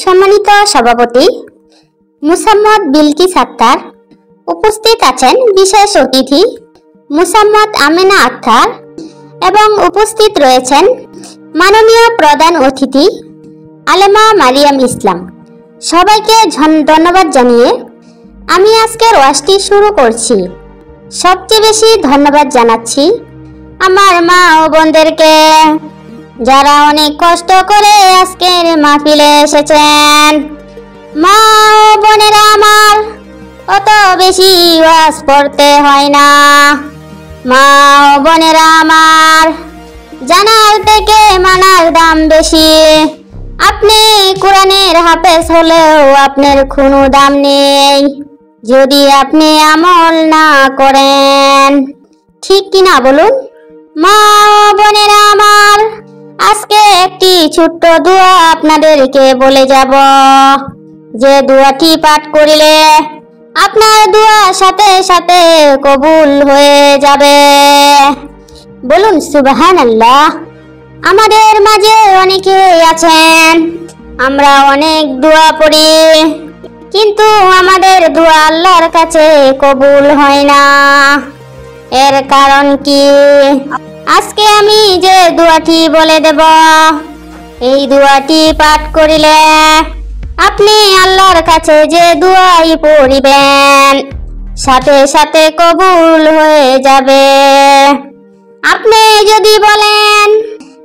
সম্মানিত সভাপতি মুসাম্মদ বিলকিস আক্তার, উপস্থিত আছেন বিশেষ অতিথি মুসাম্মদ আমেনা আক্তার এবং উপস্থিত রয়েছেন মাননীয় প্রধান অতিথি আলেমা মারিয়াম ইসলাম। সবাইকে ধন্যবাদ জানিয়ে আমি আজকের ওয়াজটি শুরু করছি। সবচেয়ে বেশি ধন্যবাদ জানাচ্ছি আমার মা ও বোনদেরকে, যারা অনেক কষ্ট করে আজকের মাহফিলে এসেছেন। মা ও বোনেরা আমার, অত বেশি ওয়াজ পড়তে হয় না। মা ও বোনেরা আমার, জানার থেকে মানার দাম বেশি। আপনি কোরআনের হাফেজ হলেও আপনার কোনো দাম নেই যদি আপনি আমল না করেন। ঠিক কিনা বলুন? মা ও বোনেরা আমার, আজকে একটি ছোট্ট দোয়া আপনাদেরকে বলে যাব, যে দোয়াটি পাঠ করিলে আপনার দোয়া সাথে সাথে কবুল হয়ে যাবে। বলুন সুবহানাল্লাহ। আমাদের মাঝে অনেকে আছেন, আমরা অনেক দোয়া পড়ি, কিন্তু আমাদের দোয়া আল্লাহর কাছে কবুল হয় না। এর কারণ কি? আজকে আমি যে দোয়াটি বলে দেব, এই দোয়াটি পাঠ করিলে আপনি আল্লাহর কাছে যে দোয়াই পড়িবেন সাথে সাথে কবুল হয়ে যাবে। আপনি যদি বলেন,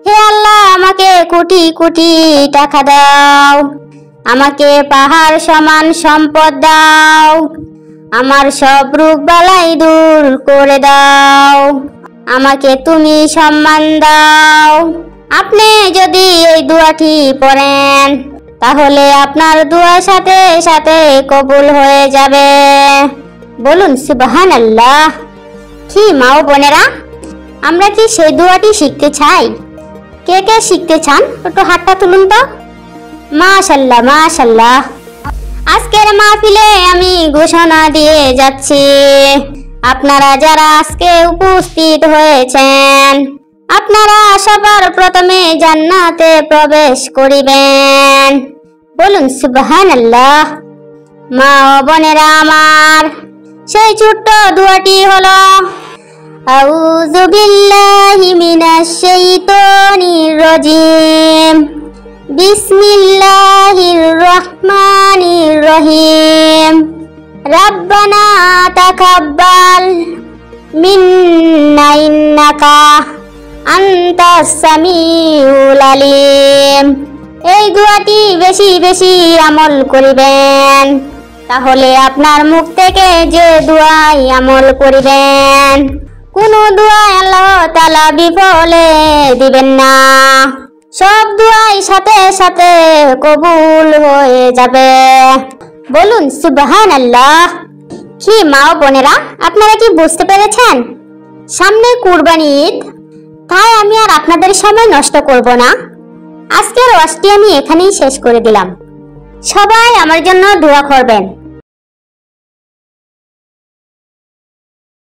হে আল্লাহ আমাকে কোটি কোটি টাকা দাও, আমাকে পাহাড় সমান সম্পদ দাও, আমার সব রোগ বালাই দূর করে দাও, আমাকে তুমি সম্মান দাও। আপনি যদি এই দোয়াটি পড়েন তাহলে আপনার দোয়া সাথে সাথে কবুল হয়ে যাবে। বলুন সুবহানাল্লাহ। কি মা ও বোনেরা, আমরা কি সেই দোয়াটি শিখতে চাই? কে কে শিখতে চান একটু হাতটা তুলুন তো। মাশাআল্লাহ মাশাআল্লাহ। আজকের মাহফিলে আমি ঘোষণা দিয়ে যাচ্ছি, আপনারা যারা আজকে উপস্থিত হয়েছেন, আপনারা সবার প্রথমে জান্নাতে প্রবেশ করিবেন। বলুন সুবহানাল্লাহ। মা ও বোনেরা আমার, সেই ছোট্ট দোয়াটি হলো আউযু বিল্লাহি মিনাশ শাইতানির রাজিম, বিসমিল্লাহির রহমানির রহিম, রাব্বানা তাকাব্বাল মিন্না ইন্নাকা আনতাস সামিউল আলিম। এই দোয়াটি বেশি বেশি আমল করিবেন, তাহলে আপনার মুখ থেকে যে দোয়াই আমল করিবেন, কোন দোয়া আল্লাহ তাআলা বিফলে দিবেন না। সব দোয়াই সাথে সাথে কবুল হয়ে যাবে। বলুন সুবহানাল্লাহ। কি মা ও বোনেরা, আপনারা কি বুঝতে পেরেছেন? সামনে কুরবানি ঈদ, তাই আমি আর আপনাদের সময় নষ্ট করব না। আজকের ওয়াজটি আমি এখানেই শেষ করে দিলাম। সবাই আমার জন্য দোয়া করবেন।